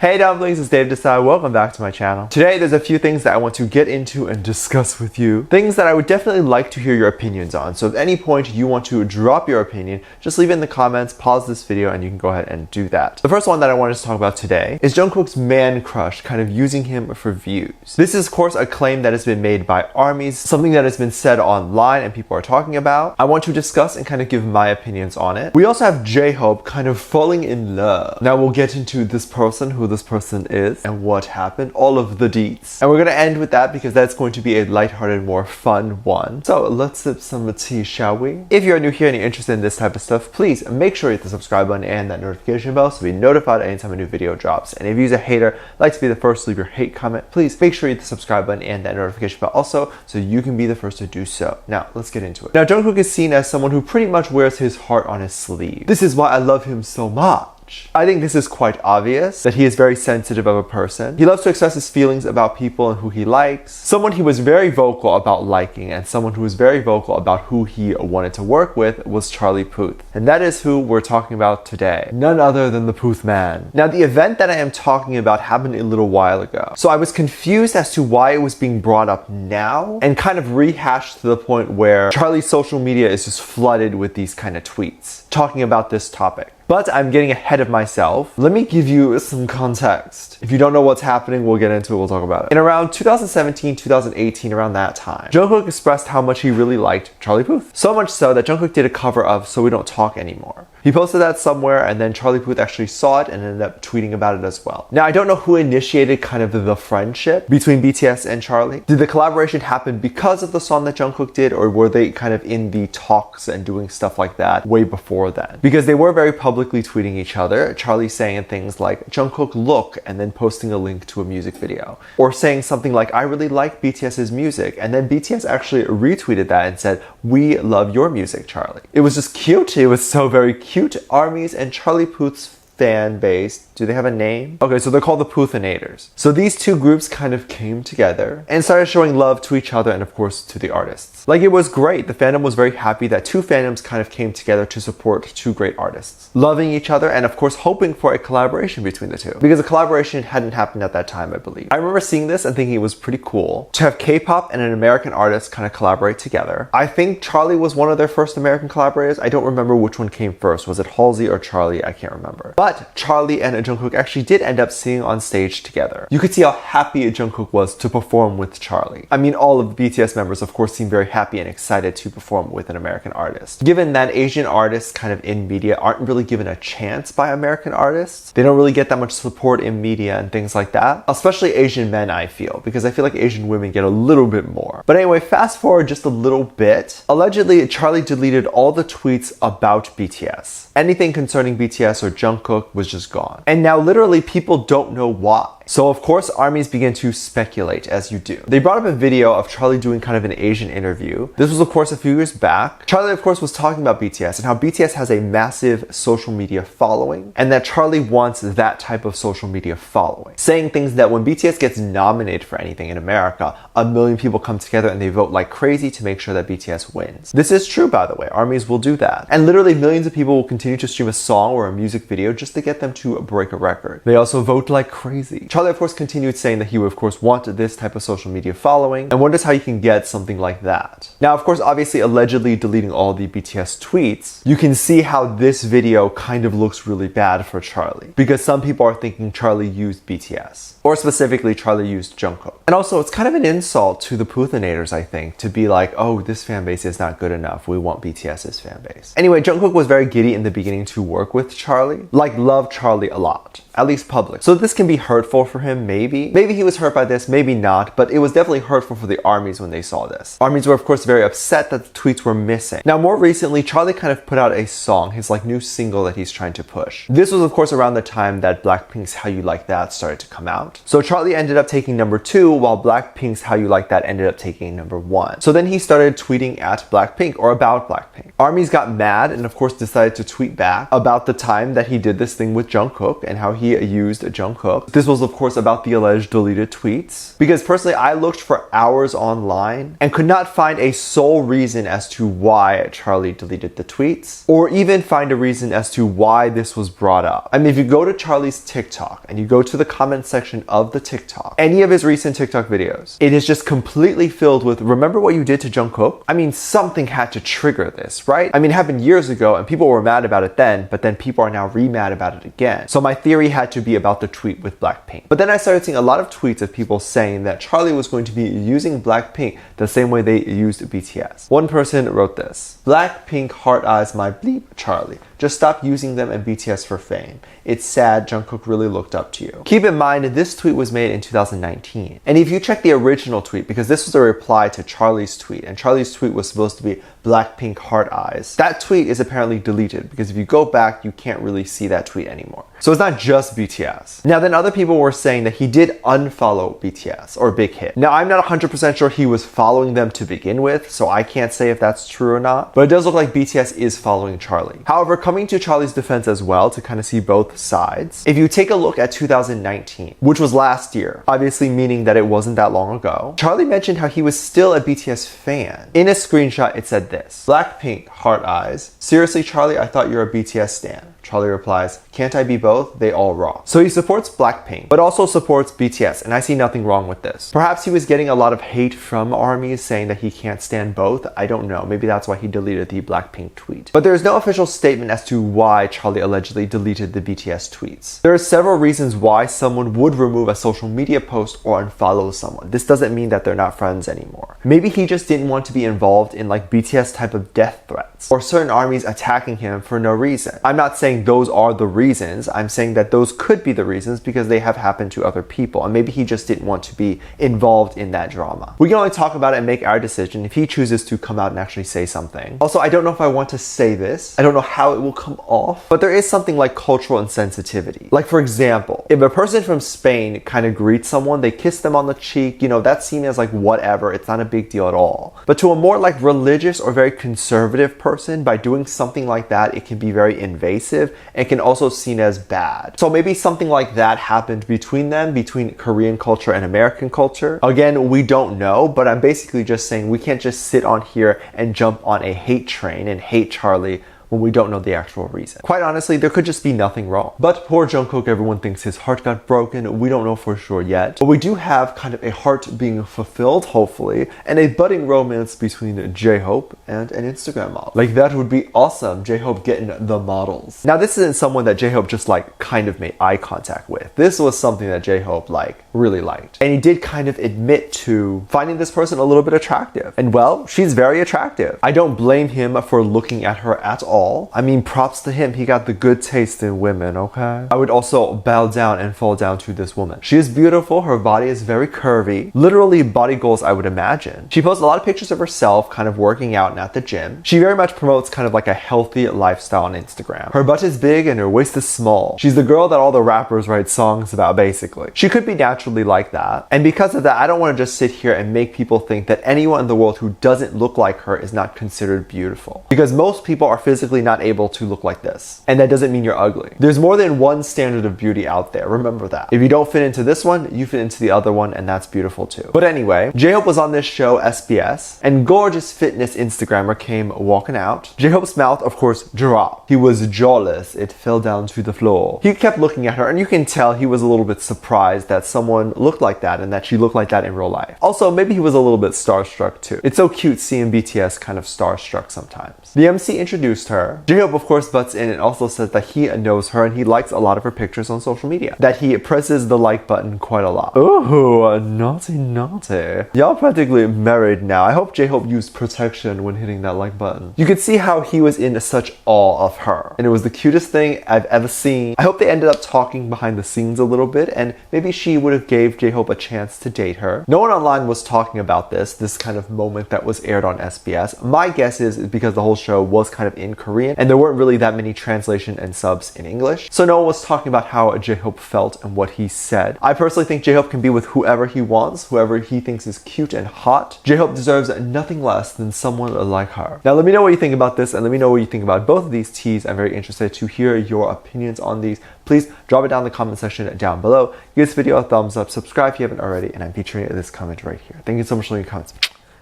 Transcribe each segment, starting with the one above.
Hey dumplings, it's Dave Desai. Welcome back to my channel. Today there's a few things that I want to get into and discuss with you. Things that I would definitely like to hear your opinions on. So at any point you want to drop your opinion, just leave it in the comments, pause this video, and you can go ahead and do that. The first one that I wanted to talk about today is Jungkook's man crush kind of using him for views. This is of course a claim that has been made by armies, something that has been said online and people are talking about. I want to discuss and kind of give my opinions on it. We also have JHope kind of falling in love. Now we'll get into this person, who this person is, and what happened, all of the deets. And we're going to end with that because that's going to be a lighthearted, more fun one. So let's sip some tea, shall we? If you're new here and you're interested in this type of stuff, please make sure you hit the subscribe button and that notification bell so you'll be notified anytime a new video drops. And if you're a hater, like to be the first to leave your hate comment, please make sure you hit the subscribe button and that notification bell also so you can be the first to do so. Now, let's get into it. Now, Jungkook is seen as someone who pretty much wears his heart on his sleeve. This is why I love him so much. I think this is quite obvious that he is very sensitive of a person. He loves to express his feelings about people and who he likes. Someone he was very vocal about liking and someone who was very vocal about who he wanted to work with was Charlie Puth. And that is who we're talking about today. None other than the Puth man. Now the event that I am talking about happened a little while ago. So I was confused as to why it was being brought up now and kind of rehashed to the point where Charlie's social media is just flooded with these kind of tweets talking about this topic. But I'm getting ahead of myself. Let me give you some context. If you don't know what's happening, we'll get into it, we'll talk about it. In around 2017, 2018, around that time, Jungkook expressed how much he really liked Charlie Puth. So much so that Jungkook did a cover of So We Don't Talk Anymore. He posted that somewhere and then Charlie Puth actually saw it and ended up tweeting about it as well. Now I don't know who initiated kind of the friendship between BTS and Charlie. Did the collaboration happen because of the song that Jungkook did, or were they kind of in the talks and doing stuff like that way before then? Because they were very publicly tweeting each other, Charlie saying things like, Jungkook look, and then posting a link to a music video. Or saying something like, I really like BTS's music, and then BTS actually retweeted that and said, we love your music, Charlie. It was just cute, it was so very cute. Armies and Charlie Puth's fan base. Do they have a name? Okay, so they're called the Puthinators. So these two groups kind of came together and started showing love to each other and of course to the artists. Like, it was great. The fandom was very happy that two fandoms kind of came together to support two great artists, loving each other and of course hoping for a collaboration between the two, because a collaboration hadn't happened at that time, I believe. I remember seeing this and thinking it was pretty cool to have K-pop and an American artist kind of collaborate together. I think Charlie was one of their first American collaborators. I don't remember which one came first. Was it Halsey or Charlie? I can't remember. But Charlie and Jungkook actually did end up singing on stage together. You could see how happy Jungkook was to perform with Charlie. I mean, all of the BTS members of course seemed very happy and excited to perform with an American artist. Given that Asian artists kind of in media aren't really given a chance by American artists, they don't really get that much support in media and things like that. Especially Asian men, I feel, because I feel like Asian women get a little bit more. But anyway, fast forward just a little bit. Allegedly, Charlie deleted all the tweets about BTS. Anything concerning BTS or Jungkook was just gone. And now literally people don't know why. So of course armies begin to speculate, as you do. They brought up a video of Charlie doing kind of an Asian interview. This was of course a few years back. Charlie of course was talking about BTS and how BTS has a massive social media following and that Charlie wants that type of social media following. Saying things that when BTS gets nominated for anything in America, 1 million people come together and they vote like crazy to make sure that BTS wins. This is true, by the way. Armies will do that. And literally millions of people will continue to stream a song or a music video just to get them to break a record. They also vote like crazy. Charlie of course continued saying that he would of course want this type of social media following and wonders how you can get something like that. Now of course obviously allegedly deleting all the BTS tweets, you can see how this video kind of looks really bad for Charlie, because some people are thinking Charlie used BTS, or specifically Charlie used Jungkook. And also it's kind of an insult to the Puthinators, I think, to be like, oh, this fan base is not good enough, we want BTS's fan base. Anyway, Jungkook was very giddy in the beginning to work with Charlie, like loved Charlie a lot, at least public. So this can be hurtful for him, maybe. Maybe he was hurt by this, maybe not, but it was definitely hurtful for the armies when they saw this. Armies were of course very upset that the tweets were missing. Now more recently, Charlie kind of put out a song, his like new single that he's trying to push. This was of course around the time that Blackpink's How You Like That started to come out. So Charlie ended up taking number 2 while Blackpink's How You Like That ended up taking number 1. So then he started tweeting at Blackpink or about Blackpink. Armies got mad and of course decided to tweet back about the time that he did this thing with Jungkook and how he he used Jungkook. This was of course about the alleged deleted tweets, because personally I looked for hours online and could not find a sole reason as to why Charlie deleted the tweets, or even find a reason as to why this was brought up. I mean, if you go to Charlie's TikTok and you go to the comment section of the TikTok, any of his recent TikTok videos, it is just completely filled with, remember what you did to Jungkook? I mean, something had to trigger this, right? I mean, it happened years ago and people were mad about it then, but then people are now re-mad about it again. So my theory had to be about the tweet with Blackpink. But then I started seeing a lot of tweets of people saying that Charlie was going to be using Blackpink the same way they used BTS. One person wrote this: Blackpink heart eyes my bleep Charlie. Just stop using them and BTS for fame. It's sad, Jungkook really looked up to you. Keep in mind, this tweet was made in 2019. And if you check the original tweet, because this was a reply to Charlie's tweet, and Charlie's tweet was supposed to be Blackpink heart eyes, that tweet is apparently deleted, because if you go back, you can't really see that tweet anymore. So it's not just BTS. Now then, other people were saying that he did unfollow BTS or Big Hit. Now I'm not 100% sure he was following them to begin with, so I can't say if that's true or not, but it does look like BTS is following Charlie. However, coming to Charlie's defense as well, to kind of see both sides, if you take a look at 2019, which was last year, obviously meaning that it wasn't that long ago, Charlie mentioned how he was still a BTS fan. In a screenshot, it said this: Blackpink heart eyes. Seriously, Charlie, I thought you're a BTS stan. Charlie replies, can't I be both? They all rock. So he supports Blackpink, but also supports BTS, and I see nothing wrong with this. Perhaps he was getting a lot of hate from ARMYs saying that he can't stand both. I don't know. Maybe that's why he deleted the Blackpink tweet. But there is no official statement as to why Charlie allegedly deleted the BTS tweets. There are several reasons why someone would remove a social media post or unfollow someone. This doesn't mean that they're not friends anymore. Maybe he just didn't want to be involved in like BTS type of death threats, or certain ARMYs attacking him for no reason. I'm not saying those are the reasons. I'm saying that those could be the reasons because they have happened to other people, and maybe he just didn't want to be involved in that drama. We can only talk about it and make our decision if he chooses to come out and actually say something. Also, I don't know if I want to say this. I don't know how it will come off, but there is something like cultural insensitivity. Like for example, if a person from Spain kind of greets someone, they kiss them on the cheek, you know, that's seen as like whatever, it's not a big deal at all. But to a more like religious or very conservative person, by doing something like that, it can be very invasive and can also seen as bad. So maybe something like that happened between them, between Korean culture and American culture. Again, we don't know, but I'm basically just saying we can't just sit on here and jump on a hate train and hate Charlie when we don't know the actual reason. Quite honestly, there could just be nothing wrong. But poor Jungkook, everyone thinks his heart got broken. We don't know for sure yet. But we do have kind of a heart being fulfilled, hopefully, and a budding romance between JHope and an Instagram model. Like that would be awesome, JHope getting the models. Now this isn't someone that JHope just like kind of made eye contact with. This was something that JHope like really liked. And he did kind of admit to finding this person a little bit attractive. And well, she's very attractive. I don't blame him for looking at her at all. I mean, props to him. He got the good taste in women, okay? I would also bow down and fall down to this woman. She is beautiful. Her body is very curvy. Literally body goals, I would imagine. She posts a lot of pictures of herself kind of working out and at the gym. She very much promotes kind of like a healthy lifestyle on Instagram. Her butt is big and her waist is small. She's the girl that all the rappers write songs about, basically. She could be naturally like that. And because of that, I don't want to just sit here and make people think that anyone in the world who doesn't look like her is not considered beautiful. Because most people are physically not able to look like this. And that doesn't mean you're ugly. There's more than one standard of beauty out there. Remember that. If you don't fit into this one, you fit into the other one, and that's beautiful too. But anyway, JHope was on this show, SBS, and gorgeous fitness Instagrammer came walking out. JHope's mouth, of course, dropped. He was jawless. It fell down to the floor. He kept looking at her, and you can tell he was a little bit surprised that someone looked like that and that she looked like that in real life. Also, maybe he was a little bit starstruck too. It's so cute seeing BTS kind of starstruck sometimes. The MC introduced her. JHope of course butts in and also says that he knows her and he likes a lot of her pictures on social media. That he presses the like button quite a lot. Ooh, naughty naughty. Y'all practically married now. I hope JHope used protection when hitting that like button. You could see how he was in such awe of her. And it was the cutest thing I've ever seen. I hope they ended up talking behind the scenes a little bit and maybe she would have gave JHope a chance to date her. No one online was talking about this kind of moment that was aired on SBS. My guess is because the whole show was kind of in Korean, and there weren't really that many translation and subs in English. So no one was talking about how JHope felt and what he said. I personally think JHope can be with whoever he wants, whoever he thinks is cute and hot. JHope deserves nothing less than someone like her. Now let me know what you think about this, and let me know what you think about both of these teas. I'm very interested to hear your opinions on these. Please drop it down in the comment section down below. Give this video a thumbs up, subscribe if you haven't already, and I'm featuring this comment right here. Thank you so much for leaving comments.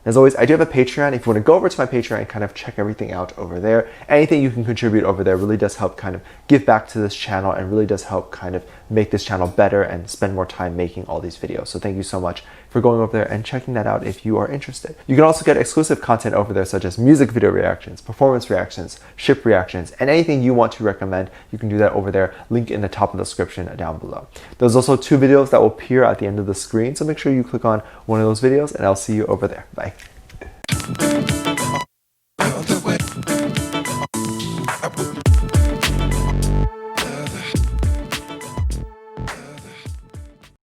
As always, I do have a Patreon. If you want to go over to my Patreon and kind of check everything out over there, anything you can contribute over there really does help kind of give back to this channel and really does help kind of make this channel better and spend more time making all these videos. So thank you so much for going over there and checking that out if you are interested. You can also get exclusive content over there, such as music video reactions, performance reactions, ship reactions, and anything you want to recommend. You can do that over there. Link in the top of the description down below. There's also 2 videos that will appear at the end of the screen, so make sure you click on one of those videos, and I'll see you over there. Bye.